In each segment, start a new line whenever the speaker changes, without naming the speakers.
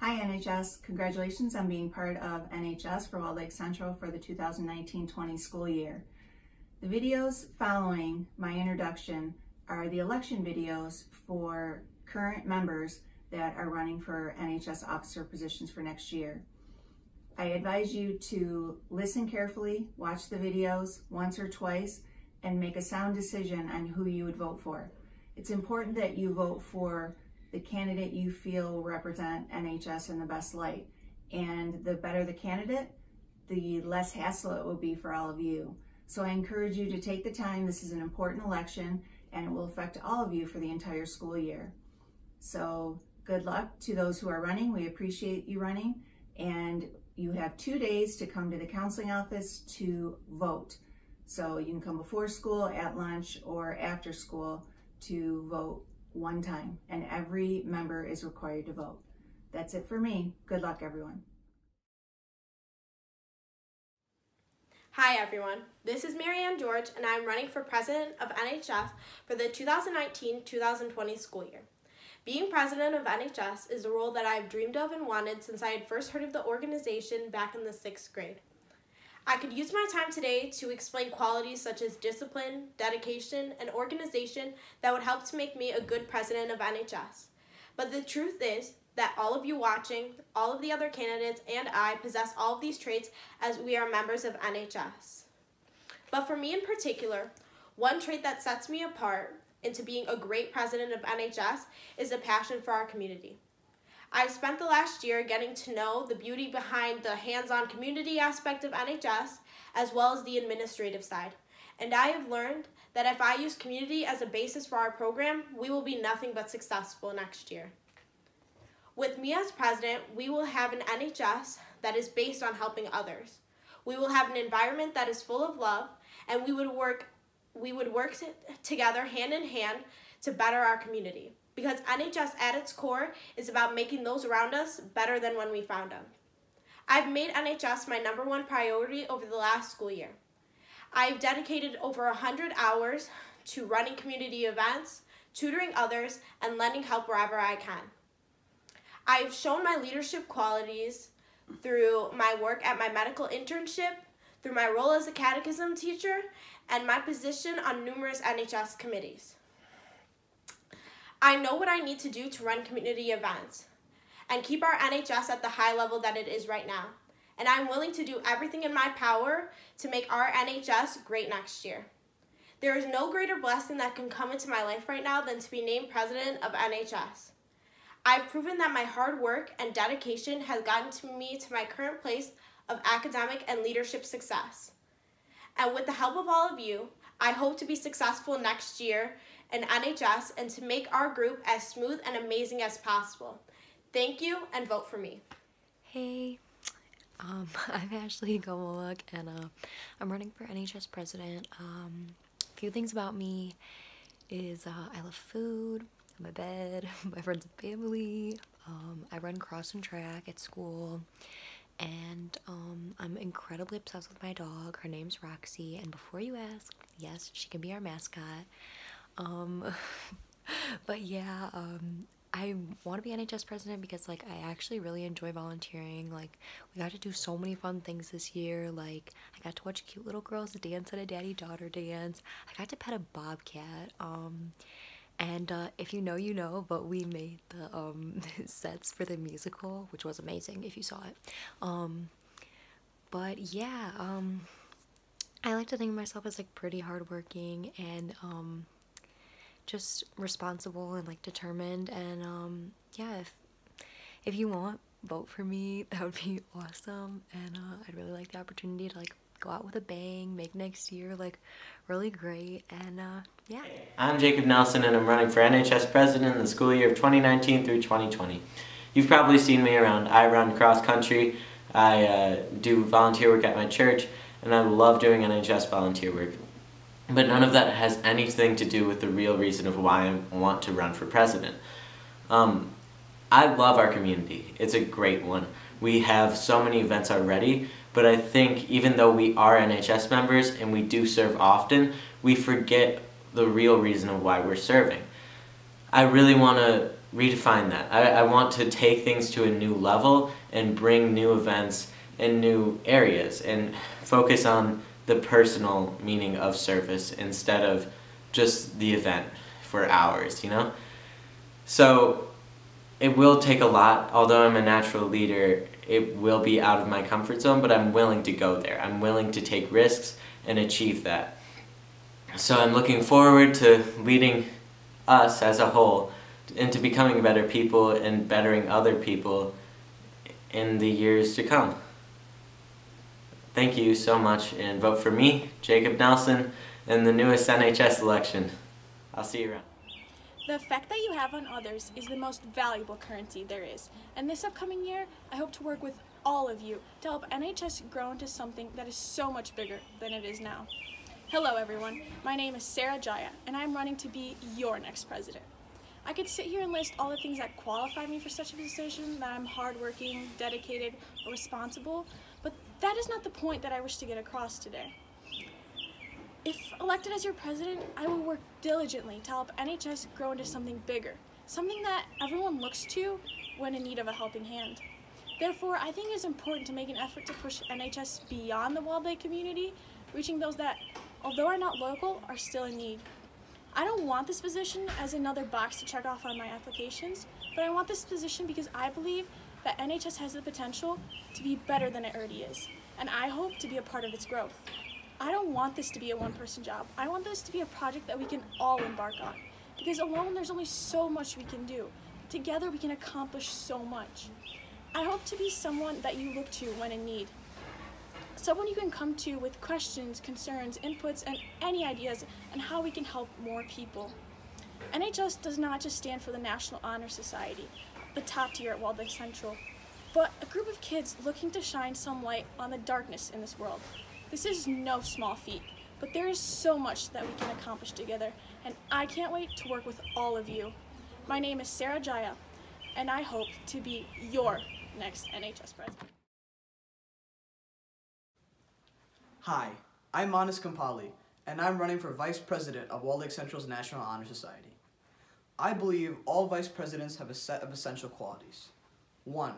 Hi NHS, congratulations on being part of NHS for Walled Lake Central for the 2019-20 school year. The videos following my introduction are the election videos for current members that are running for NHS officer positions for next year. I advise you to listen carefully, watch the videos once or twice, and make a sound decision on who you would vote for. It's important that you vote for the candidate you feel will represent NHS in the best light. And the better the candidate, the less hassle it will be for all of you. So I encourage you to take the time. This is an important election and it will affect all of you for the entire school year. So good luck to those who are running. We appreciate you running, and you have 2 days to come to the counseling office to vote. So you can come before school, at lunch, or after school to vote one time, and every member is required to vote. That's it for me. Good luck, everyone.
Hi everyone, this is Marianne George and I'm running for president of NHS for the 2019-2020 school year. Being president of NHS is a role that I've dreamed of and wanted since I had first heard of the organization back in the 6th grade. I could use my time today to explain qualities such as discipline, dedication, and organization that would help to make me a good president of NHS. But the truth is that all of you watching, all of the other candidates, and I possess all of these traits as we are members of NHS. But for me in particular, one trait that sets me apart into being a great president of NHS is a passion for our community. I've spent the last year getting to know the beauty behind the hands-on community aspect of NHS, as well as the administrative side. And I have learned that if I use community as a basis for our program, we will be nothing but successful next year. With me as president, we will have an NHS that is based on helping others. We will have an environment that is full of love, and we would work together hand in hand to better our community. Because NHS at its core is about making those around us better than when we found them. I've made NHS my #1 priority over the last school year. I've dedicated over 100 hours to running community events, tutoring others, and lending help wherever I can. I've shown my leadership qualities through my work at my medical internship, through my role as a catechism teacher, and my position on numerous NHS committees. I know what I need to do to run community events and keep our NHS at the high level that it is right now. And I'm willing to do everything in my power to make our NHS great next year. There is no greater blessing that can come into my life right now than to be named president of NHS. I've proven that my hard work and dedication has gotten me to my current place of academic and leadership success. And with the help of all of you, I hope to be successful next year in NHS and to make our group as smooth and amazing as possible. Thank you, and vote for me.
Hey, I'm Ashley Gomoluk, and I'm running for NHS president. A few things about me is I love food, my bed, my friends and family. I run cross and track at school, and I'm incredibly obsessed with my dog. Her name's Roxy, and before you ask, yes, she can be our mascot. But yeah, I want to be NHS president because like I actually really enjoy volunteering. Like we got to do so many fun things this year. Like I got to watch cute little girls dance at a daddy-daughter dance. I got to pet a bobcat. And if you know, you know, but we made the sets for the musical, which was amazing if you saw it. But yeah, I like to think of myself as like pretty hardworking and just responsible and like determined, and yeah, if you want, vote for me. That would be awesome. And I'd really like the opportunity to like go out with a bang, make next year like really great. And yeah.
I'm Jacob Nelson, and I'm running for NHS president in the school year of 2019 through 2020. You've probably seen me around. I run cross country, I do volunteer work at my church, and I love doing NHS volunteer work. But none of that has anything to do with the real reason of why I want to run for president. I love our community. It's a great one. We have so many events already, but I think even though we are NHS members and we do serve often, we forget the real reason of why we're serving. I really want to redefine that. I want to take things to a new level and bring new events in new areas and focus on the personal meaning of service instead of just the event for hours, you know? So it will take a lot. Although I'm a natural leader, it will be out of my comfort zone, but I'm willing to go there. I'm willing to take risks and achieve that. So I'm looking forward to leading us as a whole into becoming better people and bettering other people in the years to come. Thank you so much, and vote for me, Jacob Nelson, in the newest NHS election. I'll see you around.
The effect that you have on others is the most valuable currency there is. And this upcoming year, I hope to work with all of you to help NHS grow into something that is so much bigger than it is now. Hello everyone, my name is Sarah Jaya, and I'm running to be your next president. I could sit here and list all the things that qualify me for such a position, that I'm hardworking, dedicated, or responsible, but that is not the point that I wish to get across today. If elected as your president, I will work diligently to help NHS grow into something bigger, something that everyone looks to when in need of a helping hand. Therefore, I think it is important to make an effort to push NHS beyond the Walled Lake community, reaching those that, although are not local, are still in need. I don't want this position as another box to check off on my applications, but I want this position because I believe that NHS has the potential to be better than it already is, and I hope to be a part of its growth. I don't want this to be a one-person job. I want this to be a project that we can all embark on, because alone there's only so much we can do. Together we can accomplish so much. I hope to be someone that you look to when in need. Someone you can come to with questions, concerns, inputs, and any ideas on how we can help more people. NHS does not just stand for the National Honor Society, the top tier at Walled Lake Central, but a group of kids looking to shine some light on the darkness in this world. This is no small feat, but there is so much that we can accomplish together, and I can't wait to work with all of you. My name is Sarah Jaya, and I hope to be your next NHS president.
Hi, I'm Manas Kampali, and I'm running for Vice President of Walled Lake Central's National Honor Society. I believe all Vice Presidents have a set of essential qualities. 1,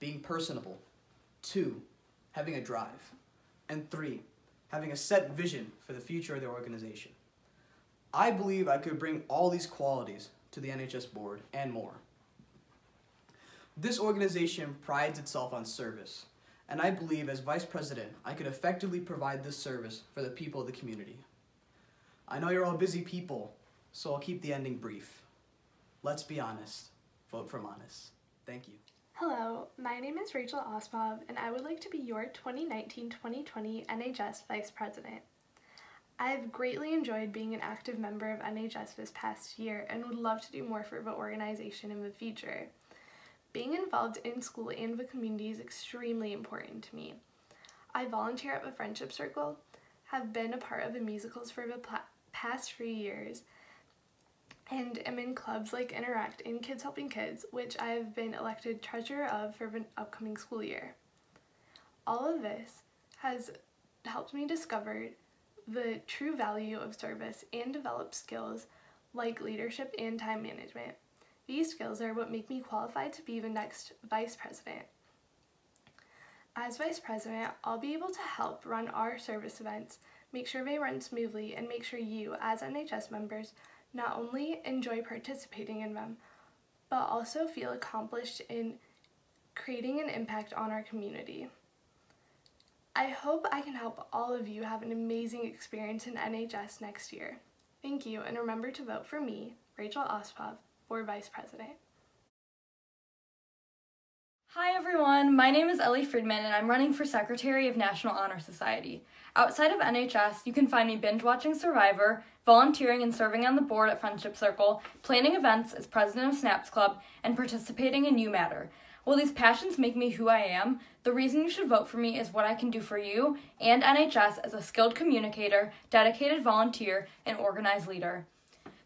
being personable. 2, having a drive. And 3, having a set vision for the future of their organization. I believe I could bring all these qualities to the NHS Board and more. This organization prides itself on service, and I believe as Vice President, I could effectively provide this service for the people of the community. I know you're all busy people, so I'll keep the ending brief. Let's be honest. Vote for Manas. Thank you.
Hello, my name is Rachel Osbov, and I would like to be your 2019-2020 NHS Vice President. I've greatly enjoyed being an active member of NHS this past year and would love to do more for the organization in the future. Being involved in school and the community is extremely important to me. I volunteer at the Friendship Circle, have been a part of the musicals for the past 3 years, and am in clubs like Interact and Kids Helping Kids, which I have been elected treasurer of for the upcoming school year. All of this has helped me discover the true value of service and develop skills like leadership and time management. These skills are what make me qualified to be the next Vice President. As Vice President, I'll be able to help run our service events, make sure they run smoothly, and make sure you, as NHS members, not only enjoy participating in them, but also feel accomplished in creating an impact on our community. I hope I can help all of you have an amazing experience in NHS next year. Thank you, and remember to vote for me, Rachel Ospov, for Vice President.
Hi everyone, my name is Ellie Friedman and I'm running for Secretary of National Honor Society. Outside of NHS, you can find me binge-watching Survivor, volunteering and serving on the board at Friendship Circle, planning events as president of Snaps Club, and participating in You Matter. While these passions make me who I am, the reason you should vote for me is what I can do for you and NHS as a skilled communicator, dedicated volunteer, and organized leader.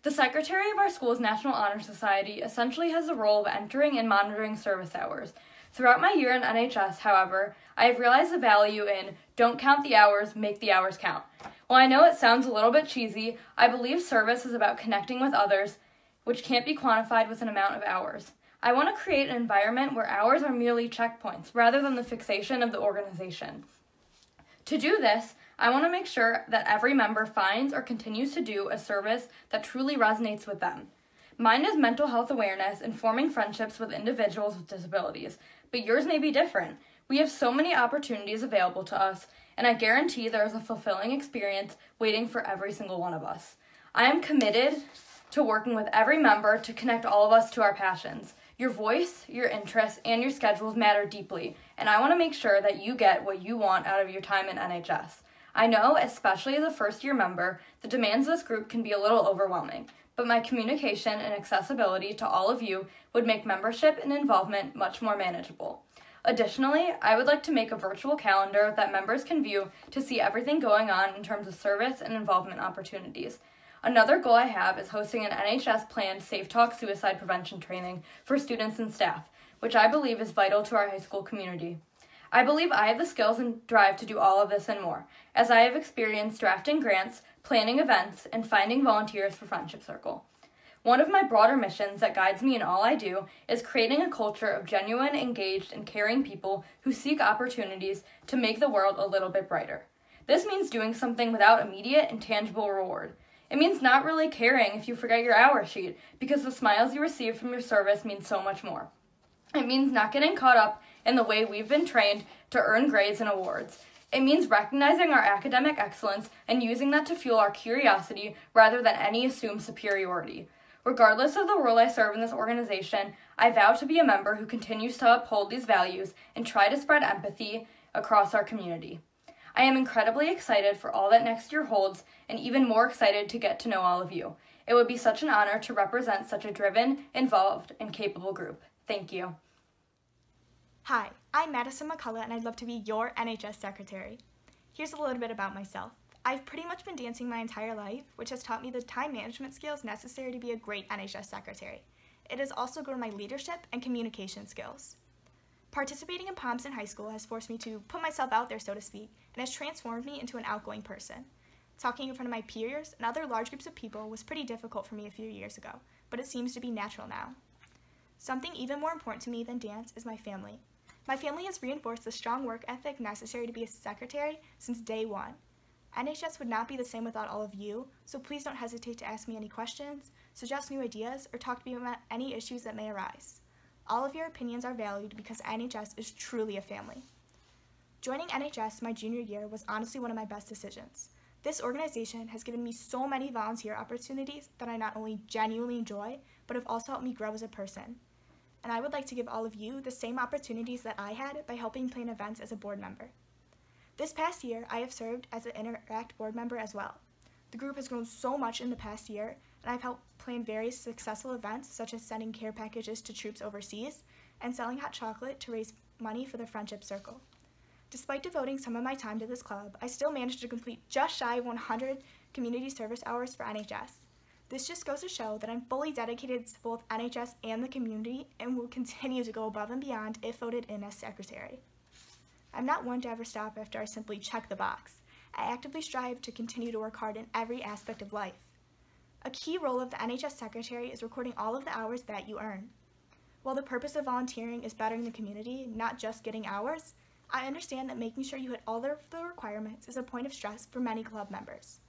The Secretary of our school's National Honor Society essentially has the role of entering and monitoring service hours. Throughout my year in NHS, however, I have realized the value in don't count the hours, make the hours count. While I know it sounds a little bit cheesy, I believe service is about connecting with others, which can't be quantified with an amount of hours. I want to create an environment where hours are merely checkpoints rather than the fixation of the organization. To do this, I want to make sure that every member finds or continues to do a service that truly resonates with them. Mine is mental health awareness and forming friendships with individuals with disabilities, but yours may be different. We have so many opportunities available to us, and I guarantee there is a fulfilling experience waiting for every single one of us. I am committed to working with every member to connect all of us to our passions. Your voice, your interests, and your schedules matter deeply, and I want to make sure that you get what you want out of your time in NHS. I know, especially as a first-year member, the demands of this group can be a little overwhelming, but my communication and accessibility to all of you would make membership and involvement much more manageable. Additionally, I would like to make a virtual calendar that members can view to see everything going on in terms of service and involvement opportunities. Another goal I have is hosting an NHS-planned Safe Talk suicide prevention training for students and staff, which I believe is vital to our high school community. I believe I have the skills and drive to do all of this and more, as I have experienced drafting grants, planning events, and finding volunteers for Friendship Circle. One of my broader missions that guides me in all I do is creating a culture of genuine, engaged, and caring people who seek opportunities to make the world a little bit brighter. This means doing something without immediate and tangible reward. It means not really caring if you forget your hour sheet, because the smiles you receive from your service mean so much more. It means not getting caught up in the way we've been trained to earn grades and awards. It means recognizing our academic excellence and using that to fuel our curiosity rather than any assumed superiority. Regardless of the role I serve in this organization, I vow to be a member who continues to uphold these values and try to spread empathy across our community. I am incredibly excited for all that next year holds, and even more excited to get to know all of you. It would be such an honor to represent such a driven, involved, and capable group. Thank you.
Hi, I'm Madison McCullough, and I'd love to be your NHS Secretary. Here's a little bit about myself. I've pretty much been dancing my entire life, which has taught me the time management skills necessary to be a great NHS Secretary. It has also grown my leadership and communication skills. Participating in POMs in high school has forced me to put myself out there, so to speak, and has transformed me into an outgoing person. Talking in front of my peers and other large groups of people was pretty difficult for me a few years ago, but it seems to be natural now. Something even more important to me than dance is my family. My family has reinforced the strong work ethic necessary to be a secretary since day one. NHS would not be the same without all of you, so please don't hesitate to ask me any questions, suggest new ideas, or talk to me about any issues that may arise. All of your opinions are valued because NHS is truly a family. Joining NHS my junior year was honestly one of my best decisions. This organization has given me so many volunteer opportunities that I not only genuinely enjoy, but have also helped me grow as a person. And I would like to give all of you the same opportunities that I had by helping plan events as a board member. This past year, I have served as an Interact board member as well. The group has grown so much in the past year, and I've helped plan various successful events such as sending care packages to troops overseas and selling hot chocolate to raise money for the Friendship Circle. Despite devoting some of my time to this club, I still managed to complete just shy of 100 community service hours for NHS. This just goes to show that I'm fully dedicated to both NHS and the community and will continue to go above and beyond if voted in as secretary. I'm not one to ever stop after I simply check the box. I actively strive to continue to work hard in every aspect of life. A key role of the NHS secretary is recording all of the hours that you earn. While the purpose of volunteering is bettering the community, not just getting hours, I understand that making sure you hit all of the requirements is a point of stress for many club members.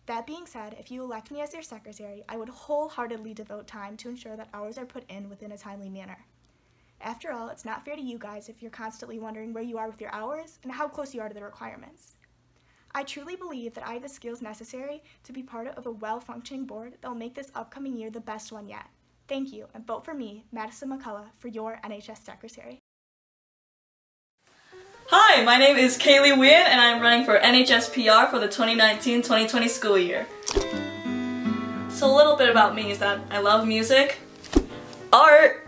That being said, if you elect me as your secretary, I would wholeheartedly devote time to ensure that hours are put in within a timely manner. After all, it's not fair to you guys if you're constantly wondering where you are with your hours and how close you are to the requirements. I truly believe that I have the skills necessary to be part of a well-functioning board that will make this upcoming year the best one yet. Thank you, and vote for me, Madison McCullough, for your NHS secretary.
Hi, my name is Kaylee Wynn, and I'm running for NHS PR for the 2019-2020 school year. So a little bit about me is that I love music, art,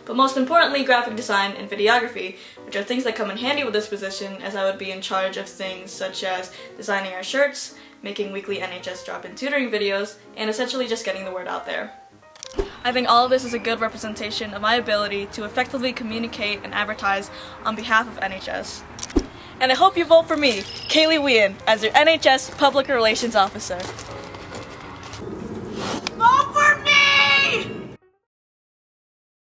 but most importantly graphic design and videography, which are things that come in handy with this position as I would be in charge of things such as designing our shirts, making weekly NHS drop-in tutoring videos, and essentially just getting the word out there. I think all of this is a good representation of my ability to effectively communicate and advertise on behalf of NHS. And I hope you vote for me, Kaylee Wynn, as your NHS Public Relations Officer.